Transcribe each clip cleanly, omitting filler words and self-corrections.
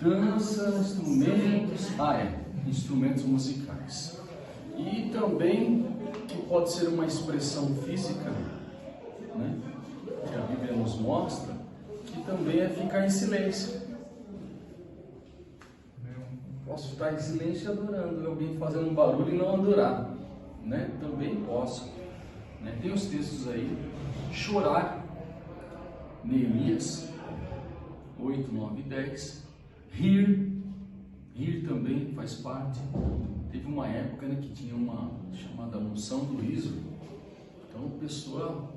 dança, instrumentos, instrumentos musicais. E também, que pode ser uma expressão física, né, que a Bíblia nos mostra, que também é ficar em silêncio. Posso estar em silêncio adorando, alguém fazendo um barulho e não adorar, né? Também posso, né? Tem os textos aí, chorar, Neemias 8, 9 e 10, rir também faz parte. Teve uma época, né, que tinha uma chamada unção do riso, então a pessoa,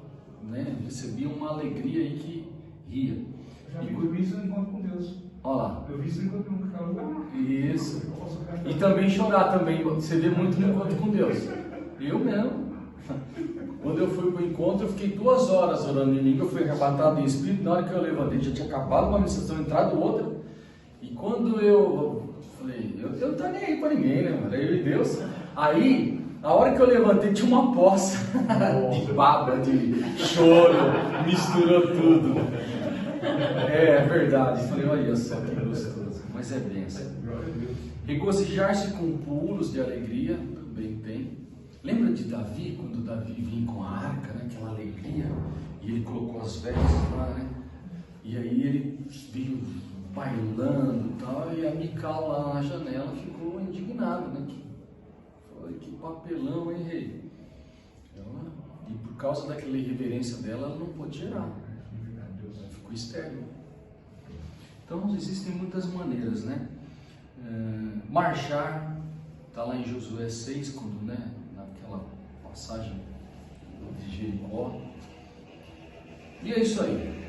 né, recebia uma alegria aí que ria. Já vi isso no encontro com Deus. Olha lá. Eu vi isso no encontro com Deus. Isso. E também chorar também, você vê muito no encontro com Deus. Eu mesmo. Quando eu fui para o encontro, eu fiquei 2 horas orando em língua, eu fui arrebatado em espírito. Na hora que eu levantei, já tinha acabado uma ministração, entrado outra. E quando eu falei, eu não tô nem aí para ninguém, né, mano? Eu e Deus. Aí, a hora que eu levantei, tinha uma poça de baba, de choro, misturou tudo. É verdade. Eu falei, olha só que gostoso. Mas é bênção. Regozijar-se com pulos de alegria, também tem. Lembra de Davi, quando Davi vinha com a arca, né, aquela alegria, e ele colocou as vestes lá, né? E aí ele veio bailando e tal, e a Mical lá na janela ficou indignada, né? Que papelão, hein, rei? E por causa daquela irreverência dela, ela não pôde gerar. Ela ficou estéril. Então existem muitas maneiras, né? Marchar, está lá em Josué 6, quando, né, naquela passagem de Jericó. E é isso aí.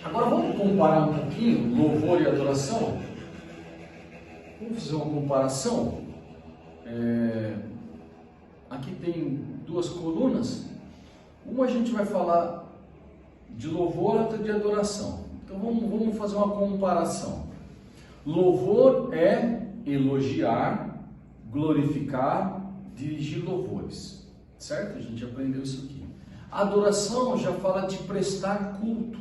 Agora vamos comparar um pouquinho louvor e adoração. Vamos fazer uma comparação. Aqui tem 2 colunas. Uma a gente vai falar de louvor, outra de adoração. Então vamos fazer uma comparação. Louvor é elogiar, glorificar, dirigir louvores, certo? A gente aprendeu isso aqui. Adoração já fala de prestar culto.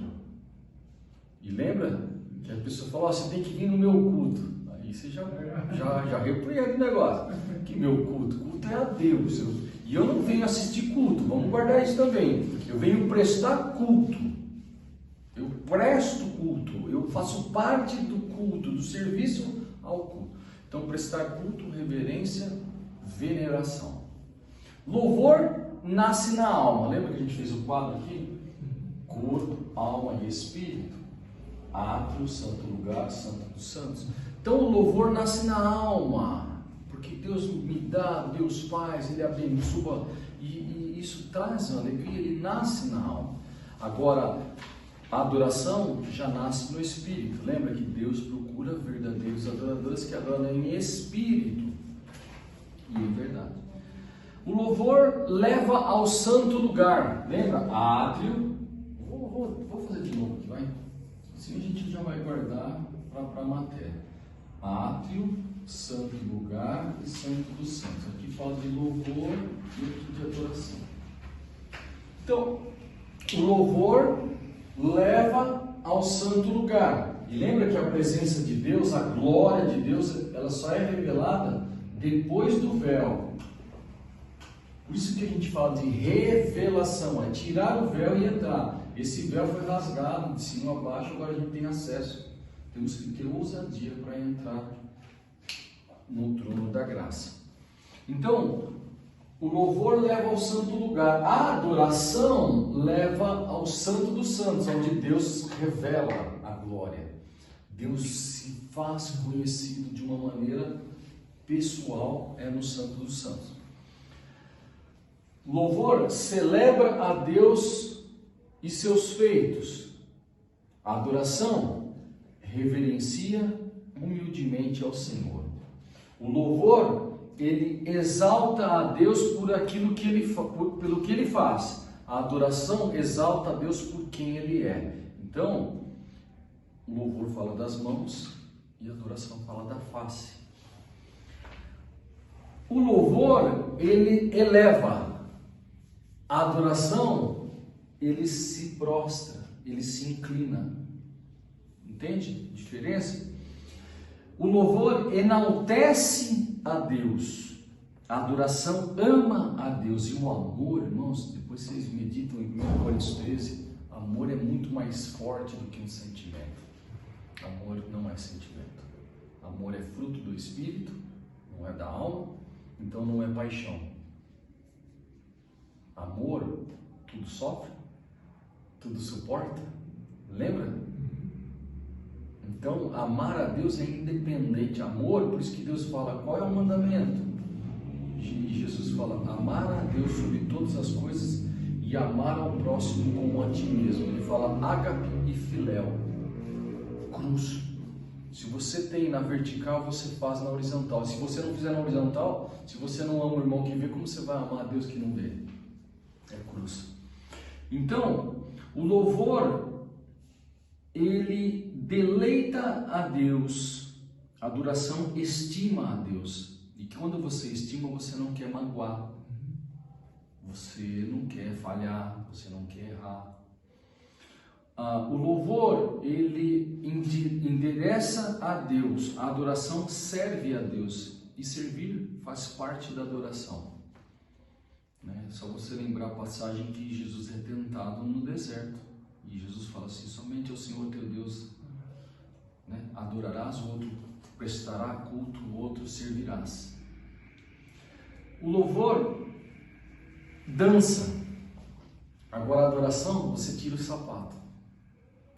E lembra que a pessoa fala, você tem que vir no meu culto. Aí você já repreende o negócio. Que meu culto? Culto é a Deus. E eu não venho assistir culto, vamos guardar isso também. Eu venho prestar culto. Eu presto culto. Eu faço parte do culto, do serviço ao culto. Então, prestar culto, reverência, veneração. Louvor nasce na alma. Lembra que a gente fez o quadro aqui? Corpo, alma e espírito. Átrio, santo lugar, santo dos santos. Então o louvor nasce na alma, porque Deus me dá, Deus faz, Ele abençoa, e isso traz uma alegria, Ele nasce na alma. Agora, a adoração já nasce no espírito. Lembra que Deus procura verdadeiros adoradores que adoram em espírito e em verdade. O louvor leva ao santo lugar. Lembra? Átrio. Vou fazer de novo aqui, vai. Assim a gente já vai guardar para a matéria. Átrio, santo lugar e santo dos santos. Aqui fala de louvor e aqui de adoração. Então, o louvor leva ao santo lugar. E lembra que a presença de Deus, a glória de Deus, ela só é revelada depois do véu. Por isso que a gente fala de revelação, é tirar o véu e entrar. Esse véu foi rasgado de cima a baixo, agora a gente tem acesso. Temos que ter ousadia para entrar no trono da graça. Então, o louvor leva ao santo lugar. A adoração leva ao santo dos santos, onde Deus revela a glória. Deus se faz conhecido de uma maneira pessoal, é no santo dos santos. Louvor celebra a Deus e seus feitos. A adoração reverencia humildemente ao Senhor. O louvor, ele exalta a Deus por aquilo que pelo que ele faz. A adoração exalta a Deus por quem ele é. Então, o louvor fala das mãos e a adoração fala da face. O louvor, ele eleva. A adoração, ele se prostra, ele se inclina. Entende a diferença? O louvor enaltece a Deus. A adoração ama a Deus. E o amor, irmãos, depois vocês meditam em 1 Coríntios 13, amor é muito mais forte do que um sentimento. Amor não é sentimento. Amor é fruto do Espírito, não é da alma, então não é paixão. Amor, tudo sofre, tudo suporta. Lembra? Então, amar a Deus é independente. Amor, por isso que Deus fala, qual é o mandamento? E Jesus fala, amar a Deus sobre todas as coisas e amar ao próximo como a ti mesmo. Ele fala ágape e filéu. Cruz. Se você tem na vertical, você faz na horizontal. Se você não fizer na horizontal, se você não ama o irmão que vê, como você vai amar a Deus que não vê? É cruz. Então, o louvor, ele deleita a Deus, a adoração estima a Deus. E quando você estima, você não quer magoar, você não quer falhar, você não quer errar. O louvor, ele endereça a Deus, a adoração serve a Deus, e servir faz parte da adoração. Né? Só você lembrar a passagem que Jesus é tentado no deserto, e Jesus fala assim, somente ao Senhor teu Deus, né, adorarás, o outro prestará culto, o outro servirás. O louvor dança. Agora a adoração, você tira o sapato,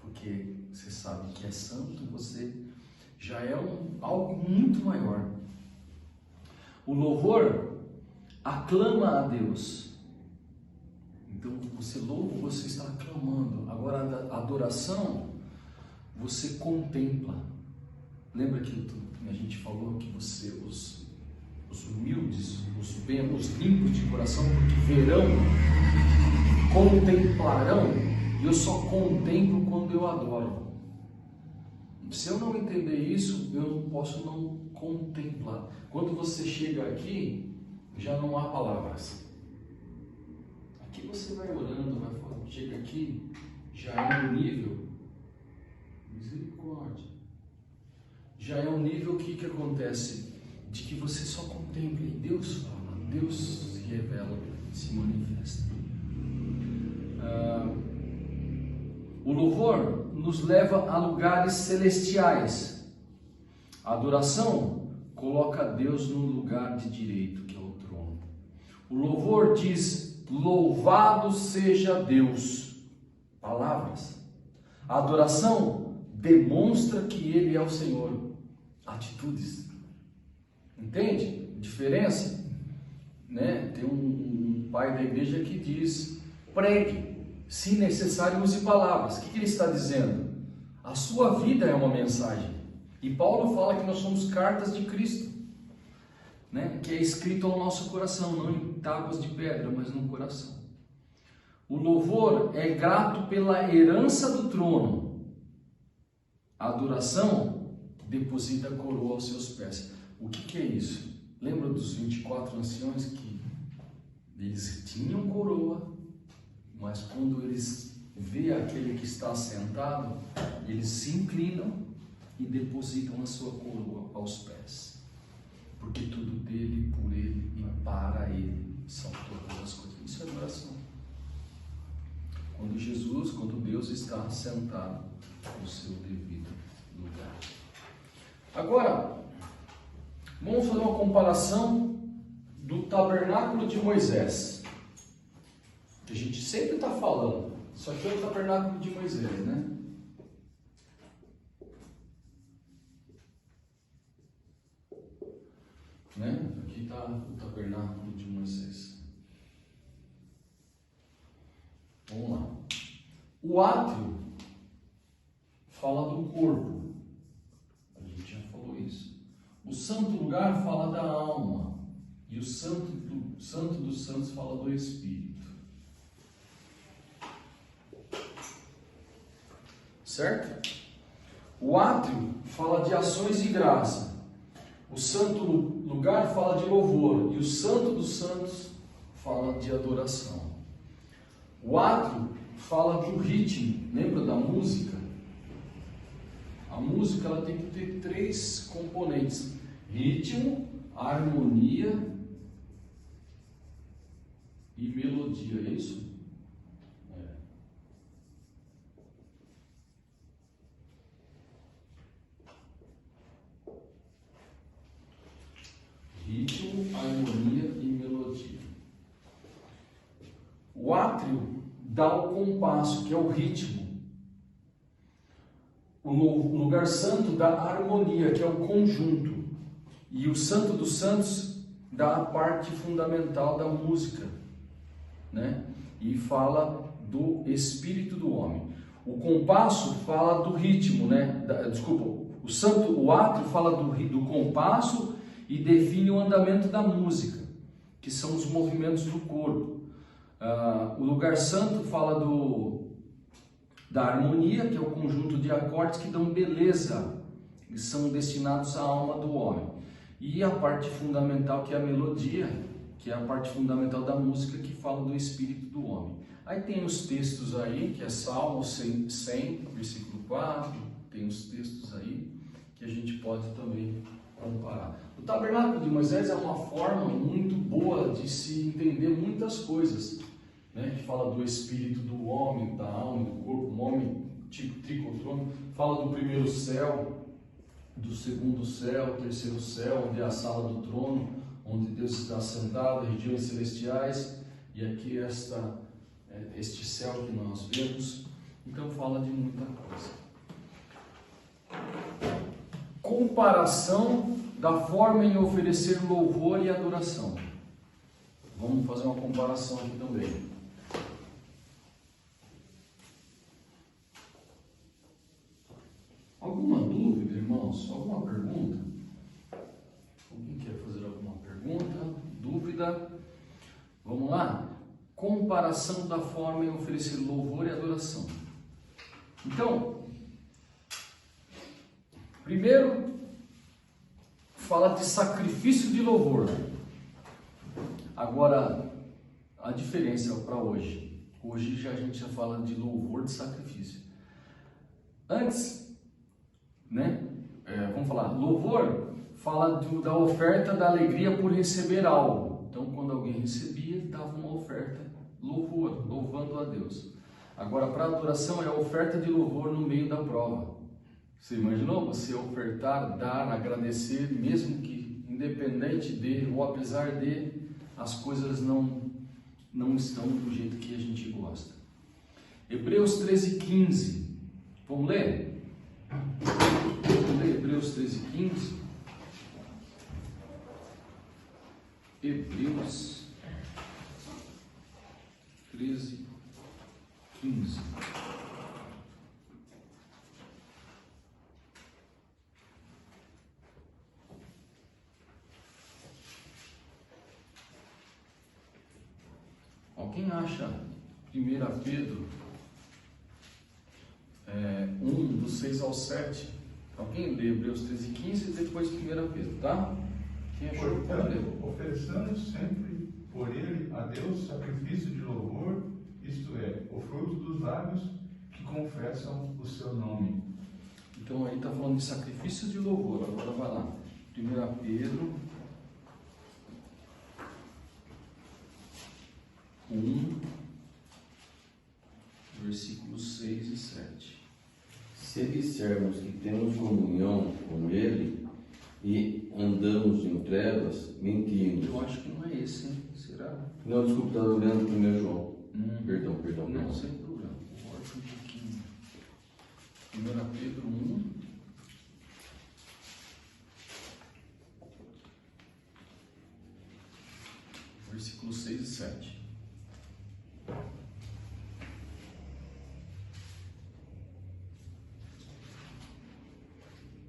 porque você sabe que é santo, você já é algo muito maior. O louvor aclama a Deus. Então você louva, você está aclamando. Agora a adoração, você contempla. Lembra que a gente falou que você, os humildes, os limpos de coração, porque verão, contemplarão. E eu só contemplo quando eu adoro. Se eu não entender isso, eu não posso não contemplar. Quando você chega aqui, já não há palavras. Aqui você vai orando, vai falando, chega aqui, já é um nível, misericórdia, já é um nível que acontece, de que você só contempla, e Deus fala, Deus se revela, se manifesta. O louvor nos leva a lugares celestiais. A adoração coloca Deus no lugar de direito, que é o trono. O louvor diz, louvado seja Deus. Palavras. A adoração demonstra que Ele é o Senhor. Atitudes. Entende? Diferença? Né? Tem um pai da igreja que diz, pregue, se necessário use palavras. O que ele está dizendo? A sua vida é uma mensagem. E Paulo fala que nós somos cartas de Cristo, né? Que é escrito ao nosso coração, não em tábuas de pedra, mas no coração. O louvor é grato pela herança do trono. A adoração deposita a coroa aos seus pés. O que é isso? Lembra dos 24 anciões que eles tinham coroa, mas quando eles veem aquele que está sentado, eles se inclinam e depositam a sua coroa aos pés. Porque tudo dele, por ele e para ele são todas as coisas. Isso é adoração. Quando Deus está sentado no seu devido lugar. Agora, vamos fazer uma comparação do tabernáculo de Moisés, que a gente sempre está falando. Isso aqui é o tabernáculo de Moisés, né? Aqui está o tabernáculo de Moisés. Vamos lá. O átrio fala do corpo. A gente já falou isso. O santo lugar fala da alma. E o santo dos santos fala do Espírito. Certo? O átrio fala de ações de graça. O santo lugar fala de louvor. E o santo dos santos fala de adoração. O átrio fala do ritmo. Lembra da música? A música ela tem que ter 3 componentes: ritmo, harmonia e melodia, é isso? Ritmo, harmonia e melodia. O átrio dá o compasso, que é o ritmo. O lugar santo dá a harmonia, que é o conjunto. E o Santo dos Santos dá a parte fundamental da música, né? E fala do espírito do homem. O compasso fala do ritmo, né? O átrio fala do compasso e define o andamento da música, que são os movimentos do corpo. O lugar santo fala da harmonia, que é o conjunto de acordes que dão beleza e são destinados à alma do homem. E a parte fundamental, que é a melodia, que é a parte fundamental da música, que fala do espírito do homem. Aí tem os textos aí, que é Salmo 100, versículo 4, tem os textos aí que a gente pode também comparar. O tabernáculo de Moisés é uma forma muito boa de se entender muitas coisas, né? Que fala do espírito do homem, da alma, do corpo, o homem tipo tricotrônico, fala do primeiro céu, do segundo céu, terceiro céu, onde é a sala do trono, onde Deus está sentado, regiões celestiais, e aqui este céu que nós vemos. Então fala de muita coisa. Comparação da forma em oferecer louvor e adoração. Vamos fazer uma comparação aqui também. Alguma dúvida, irmãos? Alguma pergunta? Alguém quer fazer alguma pergunta? Dúvida? Vamos lá? Comparação da forma em oferecer louvor e adoração. Então, primeiro, fala de sacrifício de louvor. Agora, a diferença para hoje. Hoje a gente já fala de louvor, de sacrifício. Antes, né? Vamos falar, louvor fala da oferta da alegria por receber algo. Então, quando alguém recebia, dava uma oferta, louvor, louvando a Deus. Agora, para adoração é a oferta de louvor no meio da prova. Você imaginou você ofertar, dar, agradecer, mesmo que independente de ou apesar de as coisas não estão do jeito que a gente gosta. Hebreus 13:15. Vamos ler? Vamos ler Hebreus 13:15. Hebreus 13:15. Quem acha 1 Pedro 1, do 6 ao 7? Alguém lê Hebreus 13:15 e depois 1 Pedro, tá? Quem achou? Pode ler. Ofereçamos sempre por ele a Deus sacrifício de louvor, isto é, o fruto dos lábios que confessam o seu nome. Então aí está falando de sacrifício de louvor. Agora vai lá. 1 Pedro 1, versículos 6 e 7. Se dissermos que temos comunhão com Ele e andamos em trevas, mentimos. Eu acho que não é esse, hein? Será? Não, desculpa, estava olhando para o meu João. Perdão. Não, sem problema. Volta um pouquinho. 1 Pedro 1. Versículos 6 e 7.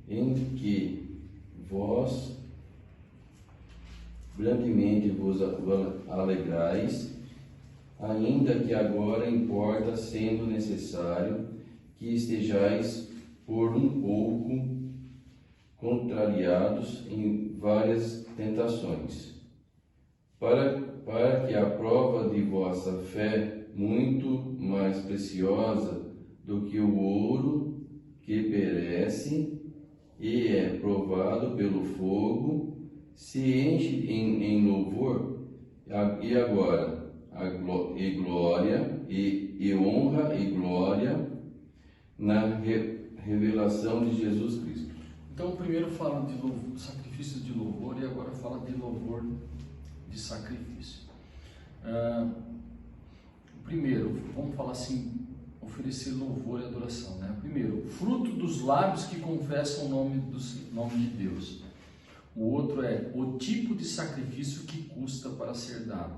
Em que vós branquemente vos alegrais, ainda que agora importa, sendo necessário, que estejais por um pouco contrariados em várias tentações, para que a prova de vossa fé, muito mais preciosa do que o ouro, que perece e é provado pelo fogo, se enche em louvor, e agora, e glória, e honra e glória na revelação de Jesus Cristo. Então, primeiro fala de louvor, sacrifício de louvor, e agora fala de louvor de sacrifício. Primeiro, vamos falar assim, oferecer louvor e adoração, né? Primeiro, fruto dos lábios que confessam o nome de Deus. O outro é o tipo de sacrifício que custa para ser dado.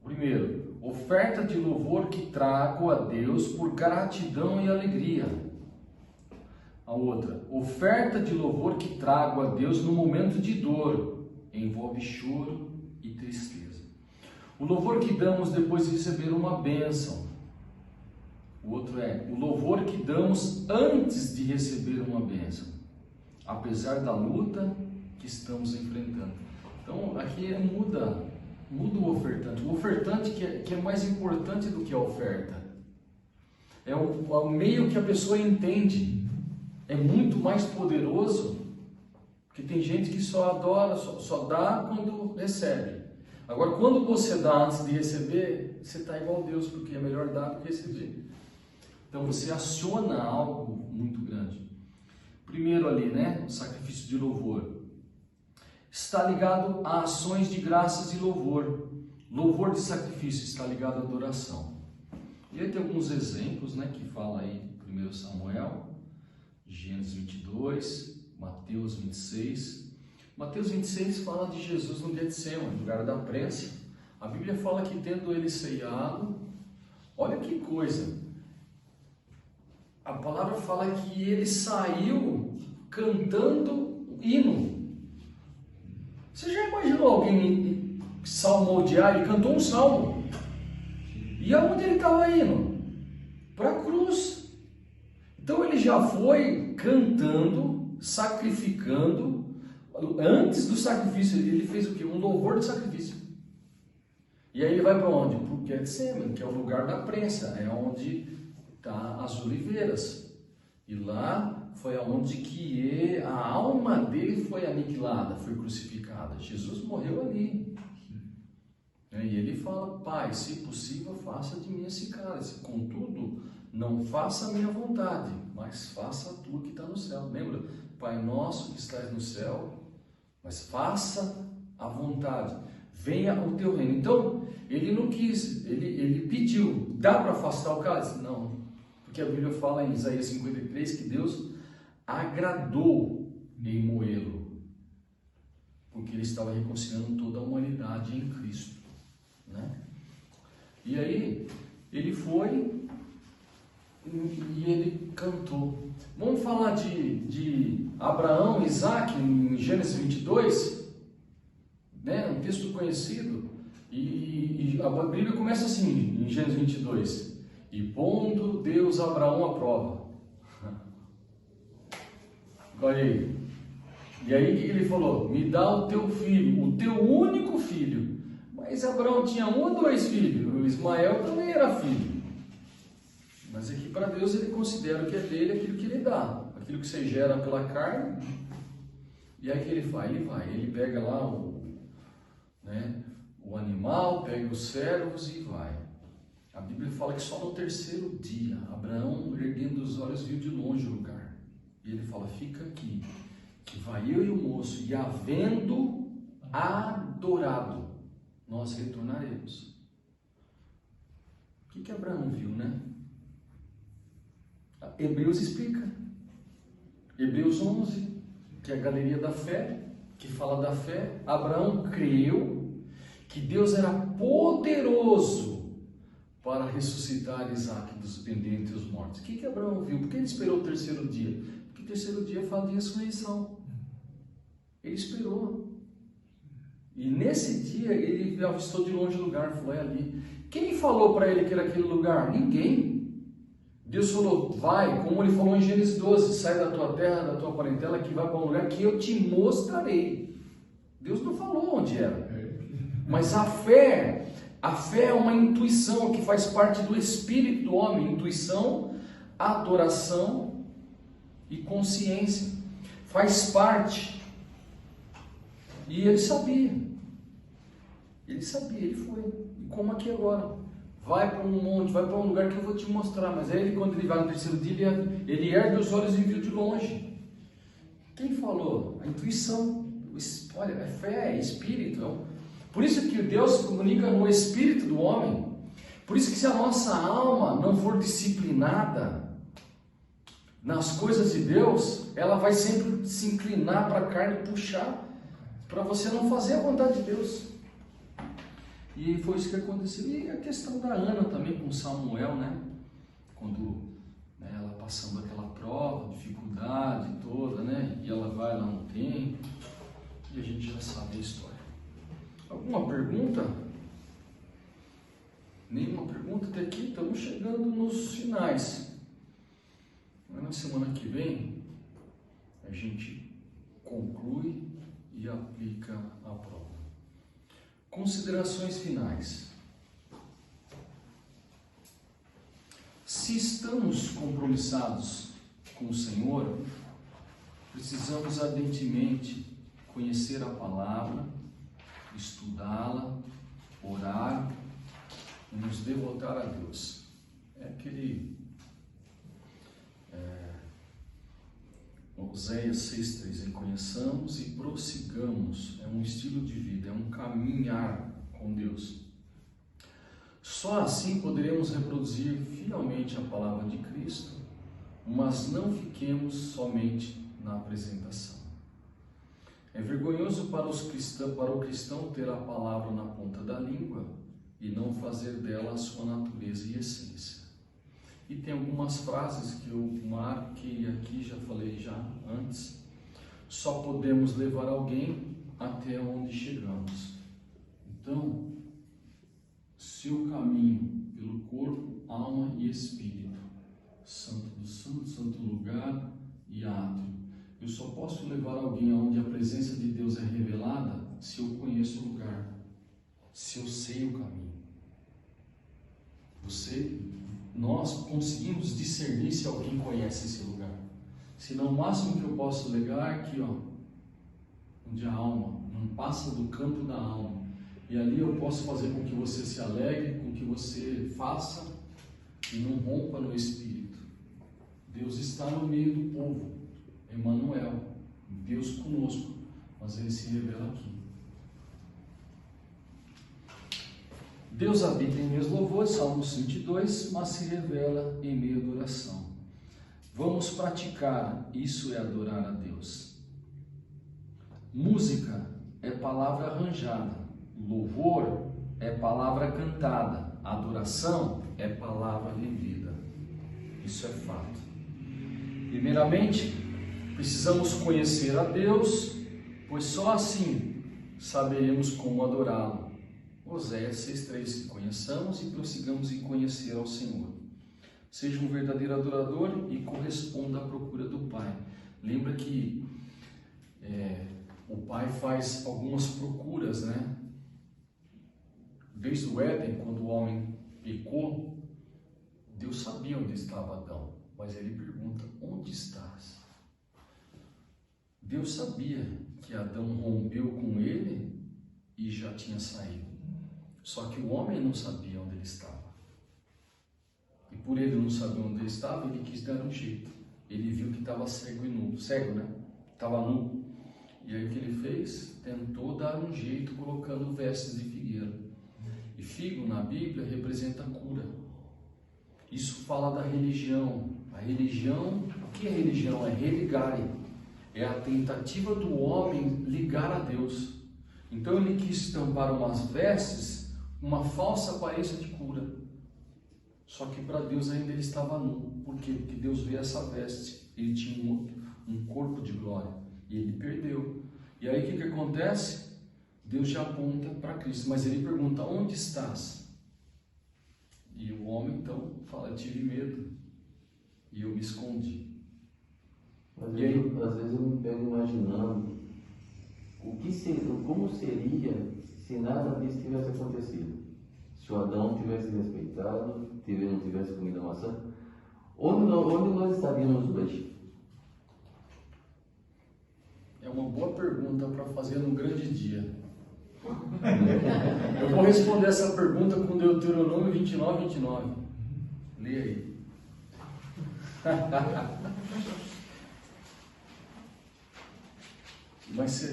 Primeiro, oferta de louvor que trago a Deus por gratidão e alegria. A outra, oferta de louvor que trago a Deus no momento de dor, envolve choro e tristeza. O louvor que damos depois de receber uma bênção. O outro é o louvor que damos antes de receber uma bênção, apesar da luta que estamos enfrentando. Então aqui muda o ofertante. O ofertante que é mais importante do que a oferta. É o meio que a pessoa entende. É muito mais poderoso, porque tem gente que só adora, só dá quando recebe. Agora, quando você dá antes de receber, você está igual a Deus, porque é melhor dar do que receber. Então você aciona algo muito grande. Primeiro ali, né, o sacrifício de louvor. Está ligado a ações de graças e louvor. Louvor de sacrifício está ligado à adoração. E aí tem alguns exemplos, né, que fala aí, 1 Samuel, Gênesis 22, Mateus 26. Mateus 26 fala de Jesus no Getsemane, no lugar da prensa. A Bíblia fala que tendo ele ceiado, olha que coisa, a palavra fala que ele saiu cantando hino. Você já imaginou alguém salmodiar? Ele cantou um salmo. E aonde ele estava indo? Para a cruz. Então ele já foi cantando, sacrificando. Antes do sacrifício, ele fez o quê? Um louvor de sacrifício. E aí ele vai para onde? Para o Getsemane, que é o lugar da prensa, é onde tá as oliveiras. E lá foi aonde que a alma dele foi aniquilada, foi crucificada. Jesus morreu ali. E ele fala: Pai, se possível, faça de mim esse cálice. Contudo, não faça a minha vontade, mas faça a tua que está no céu. Lembra? Pai nosso que estás no céu, mas faça a vontade. Venha o teu reino. Então, ele não quis, ele pediu: dá para afastar o cálice? Não. Porque a Bíblia fala em Isaías 53 que Deus agradou em moê-lo, porque ele estava reconciliando toda a humanidade em Cristo, né? E aí ele foi e ele cantou. Vamos falar de Abraão e Isaac em Gênesis 22, né? Um texto conhecido, e a Bíblia começa assim em Gênesis 22: e pondo Deus Abraão à prova. Olha aí. E aí o que ele falou? Me dá o teu filho, o teu único filho. Mas Abraão tinha 1 ou 2 filhos. O Ismael também era filho. Mas aqui para Deus ele considera o que é dele aquilo que ele dá. Aquilo que você gera pela carne. E aí o que ele faz? Ele pega lá o animal, pega os servos e vai. A Bíblia fala que só no 3º dia, Abraão, erguendo os olhos, viu de longe o lugar. E ele fala: fica aqui, que vai eu e o moço, e havendo adorado, nós retornaremos. O que Abraão viu, né? Hebreus explica. Hebreus 11, que é a galeria da fé, que fala da fé. Abraão creu que Deus era poderoso para ressuscitar Isaac dentre os mortos. O que Abraão viu? Por que ele esperou o 3º dia? Porque o 3º dia fala de ressurreição. Ele esperou. E nesse dia ele avistou de longe o lugar, falou: é ali. Quem falou para ele que era aquele lugar? Ninguém. Deus falou: vai, como ele falou em Gênesis 12, sai da tua terra, da tua parentela, que vai para um lugar que eu te mostrarei. Deus não falou onde era. Mas a fé é uma intuição que faz parte do espírito do homem. Intuição, adoração e consciência. Faz parte. E ele sabia. Ele sabia, ele foi. E como aqui agora? Vai para um monte, vai para um lugar que eu vou te mostrar. Mas aí ele, quando ele vai no terceiro dia, ele ergue os olhos e viu de longe. Quem falou? A intuição. Olha, é fé, é espírito. Por isso que Deus se comunica no espírito do homem. Por isso que se a nossa alma não for disciplinada nas coisas de Deus, ela vai sempre se inclinar para a carne e puxar para você não fazer a vontade de Deus. E foi isso que aconteceu. E a questão da Ana também com Samuel, né? Quando ela passando aquela prova, dificuldade toda, né? E ela vai lá no templo e a gente já sabe a história. Alguma pergunta? Nenhuma pergunta? Até aqui estamos chegando nos finais. Mas na semana que vem a gente conclui e aplica a prova. Considerações finais. Se estamos compromissados com o Senhor, precisamos ardentemente conhecer a palavra, estudá-la, orar e nos devotar a Deus. É aquele Oséias 6,3, conheçamos e prossigamos, é um estilo de vida, é um caminhar com Deus. Só assim poderemos reproduzir fielmente a palavra de Cristo, mas não fiquemos somente na apresentação. É vergonhoso para o cristão ter a palavra na ponta da língua e não fazer dela a sua natureza e essência. E tem algumas frases que eu marquei aqui, já falei já antes. Só podemos levar alguém até onde chegamos. Então, seu caminho pelo corpo, alma e espírito, santo do santo, santo lugar e átrio. Eu só posso levar alguém aonde a presença de Deus é revelada se eu conheço o lugar, se eu sei o caminho. Nós conseguimos discernir se alguém conhece esse lugar. Se não, o máximo que eu posso levar é aqui, onde a alma não passa do campo da alma. E ali eu posso fazer com que você se alegre, com que você faça e não rompa no espírito. Deus está no meio do povo, Emmanuel, Deus conosco, mas Ele se revela aqui. Deus habita em meus louvores, Salmo 102, mas se revela em meio à adoração. Vamos praticar, isso é adorar a Deus. Música é palavra arranjada, louvor é palavra cantada, adoração é palavra vivida. Isso é fato. Primeiramente, precisamos conhecer a Deus, pois só assim saberemos como adorá-lo. Oséias 6,3, conheçamos e prossigamos em conhecer ao Senhor. Seja um verdadeiro adorador e corresponda à procura do Pai. Lembra que o Pai faz algumas procuras, né? Desde o Éden, quando o homem pecou, Deus sabia onde estava Adão, mas ele pergunta, onde estás? Deus sabia que Adão rompeu com ele e já tinha saído. Só que o homem não sabia onde ele estava. E por ele não saber onde ele estava, ele quis dar um jeito. Ele viu que estava cego e nu. Cego, né? Estava nu. E aí o que ele fez? Tentou dar um jeito colocando vestes de figueira. E figo na Bíblia representa cura. Isso fala da religião. A religião, o que é religião? É religare. É a tentativa do homem ligar a Deus. Então ele quis estampar umas vestes, uma falsa aparência de cura. Só que para Deus ainda ele estava nu. Por quê? Porque Deus vê essa veste. Ele tinha um corpo de glória. E ele perdeu. E aí o que acontece? Deus já aponta para Cristo. Mas ele pergunta, onde estás? E o homem então fala, tive medo. E eu me escondi. Às vezes eu me pego imaginando como seria se nada disso tivesse acontecido. Se o Adão tivesse respeitado, não tivesse comido a maçã, onde nós estaríamos hoje? boa pergunta para fazer no grande dia. Eu vou responder essa pergunta com Deuteronômio 29, 29. Lê aí. Mas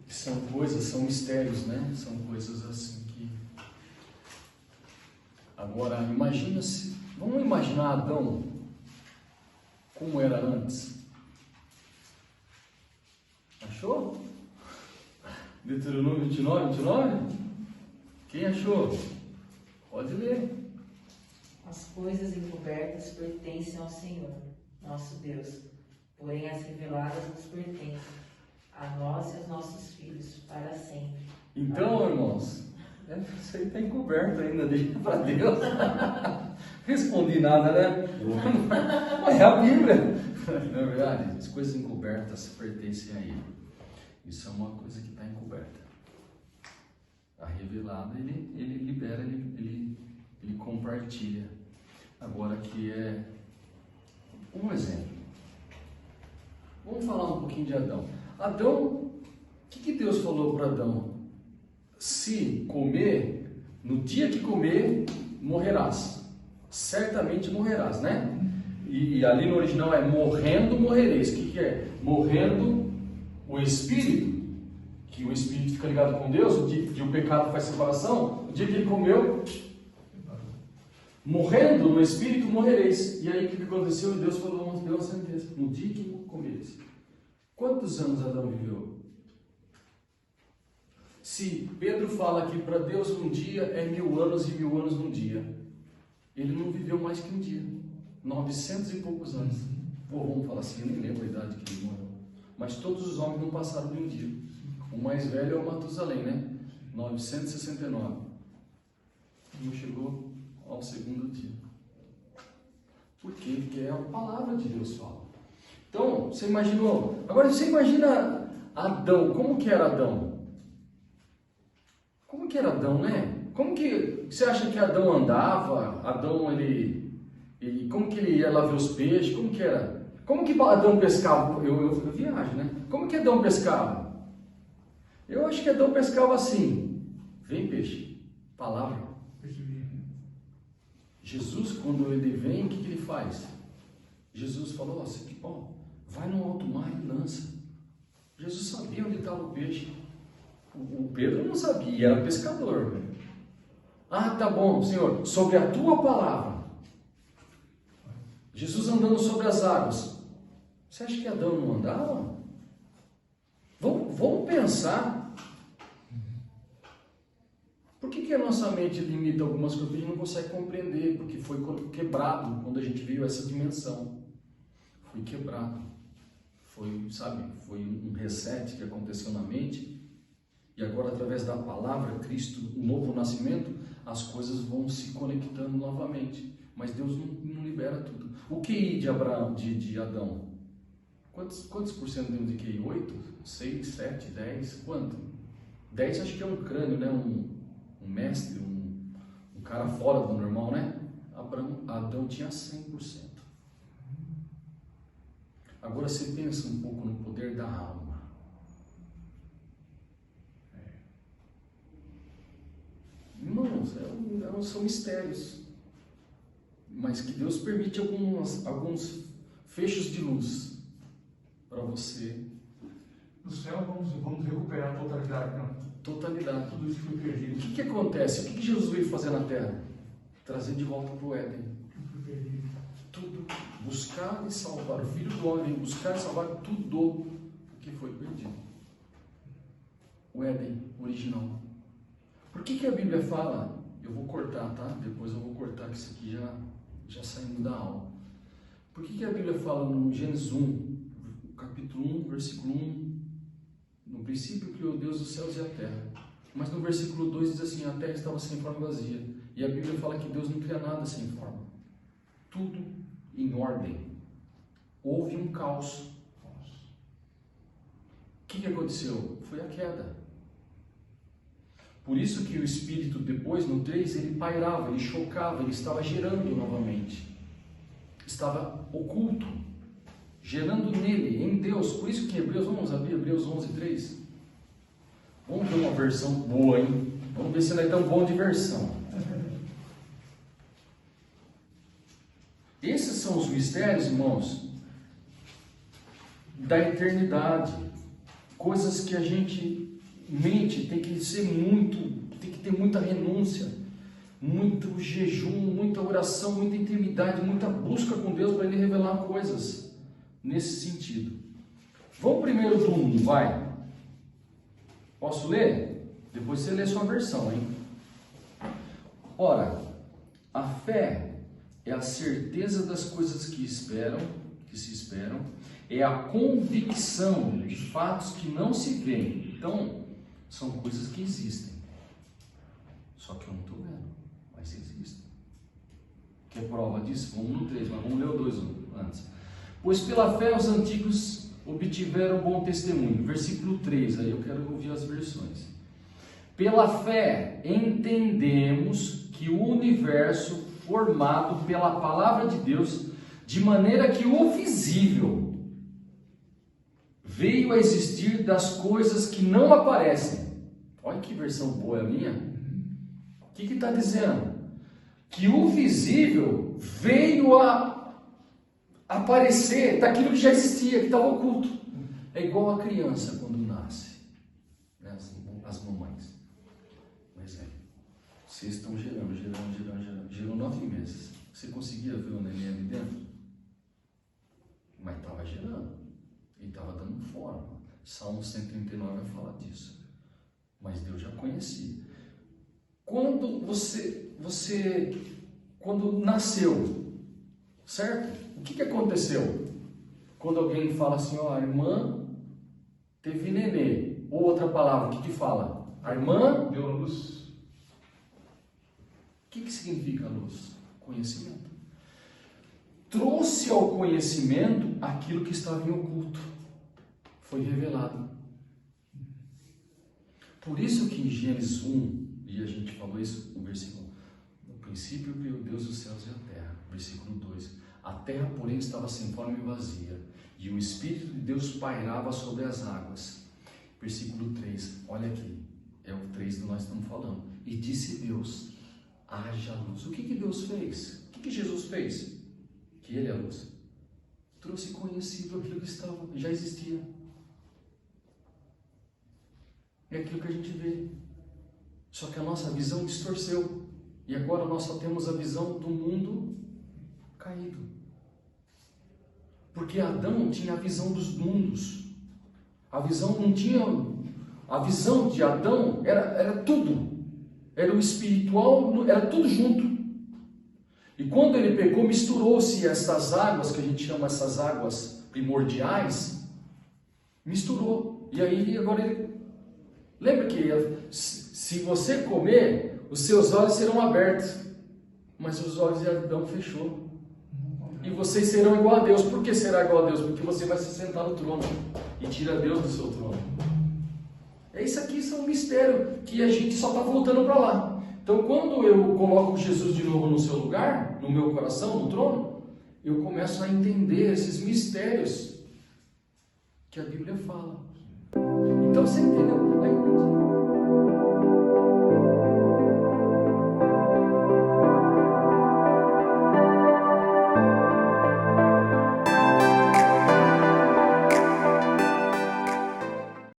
são coisas, são mistérios, né? São coisas assim que... Agora, imagina se... Vamos imaginar Adão como era antes. Achou? Deuteronômio 29, 29? Quem achou? Pode ler. As coisas encobertas pertencem ao Senhor, nosso Deus, porém as reveladas nos pertencem, a nós e aos nossos filhos, para sempre. Então, irmãos, isso aí está encoberto ainda, deixa para Deus. Respondi nada, né? Mas é a Bíblia. Não é verdade? As coisas encobertas pertencem a Ele. Isso é uma coisa que está encoberta. A revelada, ele libera, ele compartilha. Agora que é um exemplo. Vamos falar um pouquinho de Adão. Adão, o que Deus falou para Adão? Se comer, no dia que comer, morrerás. Certamente morrerás, né? E ali no original é morrendo, morrereis. O que é? Morrendo o espírito, que o espírito fica ligado com Deus, o dia que o pecado faz separação, o dia que ele comeu, morrendo no espírito, morrereis. E aí o que aconteceu? Deus falou, deu uma sentença, no dia que comereis. Quantos anos Adão viveu? Se Pedro fala que para Deus um dia é 1000 anos e 1000 anos num dia, ele não viveu mais que um dia, 900 e poucos anos. Ou vamos falar assim, eu nem lembro a idade que ele morreu. Mas todos os homens não passaram de um dia. O mais velho é o Matusalém, né? 969. Não chegou ao segundo dia. Por quê? Porque é a palavra de Deus fala. Então, você imaginou? Agora você imagina Adão. Como que era Adão? Como que era Adão, né? Como que você acha que Adão andava? Adão, como que ele ia lá ver os peixes? Como que era? Como que Adão pescava? Eu viajo, né? Como que Adão pescava? Eu acho que Adão pescava assim. Vem peixe. Palavra. Jesus, quando ele vem, o que ele faz? Jesus falou assim, vai no alto mar e lança. Jesus sabia onde estava o peixe. O Pedro não sabia, era pescador. Ah, tá bom, Senhor, sobre a tua palavra. Jesus andando sobre as águas. Você acha que Adão não andava? Vamos pensar. Por que a nossa mente limita algumas coisas que a gente não consegue compreender? Porque foi quebrado quando a gente viu essa dimensão. Foi quebrado. Foi um reset que aconteceu na mente. E agora, através da palavra, Cristo, o novo nascimento, as coisas vão se conectando novamente. Mas Deus não libera tudo. O QI de Adão? Quantos por cento deu de QI? 8? 6? 7? 10? Quanto? 10 acho que é um crânio, né? Um mestre, um cara fora do normal, né? Adão tinha 100%. Agora você pensa um pouco no poder da alma. Irmãos, são mistérios, mas que Deus permite alguns fechos de luz para você. No céu vamos recuperar a totalidade, não? Totalidade. Tudo isso foi perdido. O que acontece? O que Jesus veio fazer na Terra? Trazer de volta para o Éden. Tudo foi perdido. Tudo. Buscar e salvar. O Filho do Homem veio buscar e salvar tudo o que foi perdido. O Éden original. Por que a Bíblia fala? Eu vou cortar, tá? Depois eu vou cortar, que isso aqui já saindo da aula. Por que a Bíblia fala no Gênesis 1, capítulo 1, versículo 1, no princípio criou Deus os céus e a terra. Mas no versículo 2 diz assim, a terra estava sem forma e vazia. E a Bíblia fala que Deus não cria nada sem forma. Tudo em ordem. Houve um caos. O que aconteceu? Foi a queda. Por isso que o Espírito depois, no 3, ele pairava, ele chocava, ele estava gerando novamente. Estava oculto, gerando nele, em Deus. Por isso que em Hebreus, vamos abrir Hebreus 11:3. Vamos ver uma versão boa, hein? Vamos ver se não é tão bom de versão. Esses são os mistérios, irmãos, da eternidade. Coisas que a gente mente, tem que ter muita renúncia, muito jejum, muita oração, muita intimidade, muita busca com Deus para Ele revelar coisas nesse sentido. Vamos primeiro do 1, vai. Posso ler? Depois você lê sua versão, hein? Ora, a fé é a certeza das coisas que se esperam, é a convicção de fatos que não se veem. Então, são coisas que existem. Só que eu não estou vendo, mas existem. Quer prova disso? Vamos no 3, mas vamos ler o 2 antes. Pois pela fé os antigos obtiveram bom testemunho. Versículo 3, aí eu quero ouvir as versões. Pela fé entendemos que o universo formado pela palavra de Deus, de maneira que o visível veio a existir das coisas que não aparecem. Olha que versão boa é a minha. O que está dizendo? Que o visível veio a aparecer daquilo que já existia, que estava oculto. É igual a criança quando nasce, né? As mamães. Mas vocês estão gerando 9 meses. Você conseguia ver o neném ali dentro? Mas estava gerando. E estava dando forma. Salmo 139 vai falar disso. Mas Deus já conhecia. Quando quando nasceu, certo? O que aconteceu? Quando alguém fala assim, ó, a irmã teve nenê. Ou outra palavra, o que fala? A irmã deu luz. O que significa luz? Conhecimento. Trouxe ao conhecimento aquilo que estava em oculto. Foi revelado. Por isso que em Gênesis 1, e a gente falou isso no versículo, no princípio criou Deus os céus e a terra. Versículo 2. A terra, porém, estava sem forma e vazia, e o Espírito de Deus pairava sobre as águas. Versículo 3. Olha aqui. É o 3 que nós estamos falando. E disse Deus: haja luz. O que Deus fez? O que Jesus fez? Que Ele é a luz. Trouxe conhecido aquilo que já existia. É aquilo que a gente vê. Só que a nossa visão distorceu. E agora nós só temos a visão do mundo caído. Porque Adão tinha a visão dos mundos. A visão não tinha... A visão de Adão era tudo. Era o espiritual, era tudo junto. E quando ele pegou, misturou-se essas águas, que a gente chama essas águas primordiais, misturou. E aí agora ele... Lembra que se você comer, os seus olhos serão abertos, mas os olhos de Adão fechou. E vocês serão igual a Deus. Por que será igual a Deus? Porque você vai se sentar no trono e tira Deus do seu trono. Isso aqui é um mistério que a gente só está voltando para lá. Então, quando eu coloco Jesus de novo no seu lugar, no meu coração, no trono, eu começo a entender esses mistérios que a Bíblia fala. Então, você entendeu? Aí,